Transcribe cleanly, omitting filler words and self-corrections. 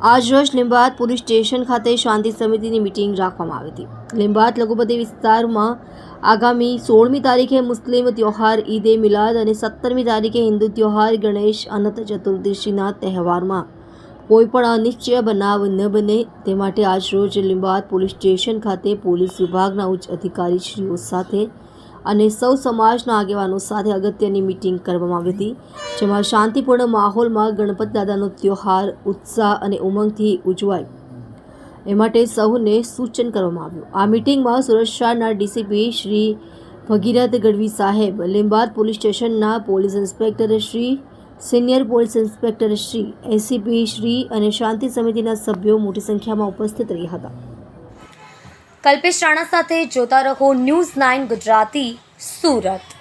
આજરોજ લીંબાયત police station ખાતે શાંતિ સમિતિની મીટિંગ રાખવામાં આવી હતી। લીંબાયત લઘુમતી વિસ્તારમાં આગામી 16મી તારીખે મુસ્લિમ ત્યોહાર ઈદે મિલાદ અને 17મી તારીખે હિન્દુ ત્યોહાર ગણેશ અનંત ચતુર્દશીના તહેવારમાં કોઈપણ અનિચ્છનીય બનાવ ન બને તે માટે આજરોજ લીંબાયત પોલીસ સ્ટેશન ખાતે પોલીસ વિભાગના ઉચ્ચ અધિકારીશ્રીઓ સાથે અને સૌ સમાજના આગેવાનો સાથે અગત્યની મીટિંગ કરવામાં આવી હતી, જેમાં શાંતિપૂર્ણ માહોલમાં ગણપત દાદાનો ત્યોહાર ઉત્સાહ અને ઉમંગથી ઉજવાય એ માટે સૌને સૂચન કરવામાં આવ્યું। આ મીટિંગમાં સુરત શહેરના ડીસીપી શ્રી ભગીરથ ગઢવી સાહેબ, લીંબાયત પોલીસ સ્ટેશનના police inspector Shri, senior police inspector Shri, ACP Shri અને શાંતિ સમિતિના સભ્યો મોટી સંખ્યામાં ઉપસ્થિત રહ્યા હતા। કલ્પેશ રાણા સાથે જોતા રહો ન્યૂઝ 9 ગુજરાતી, સુરત।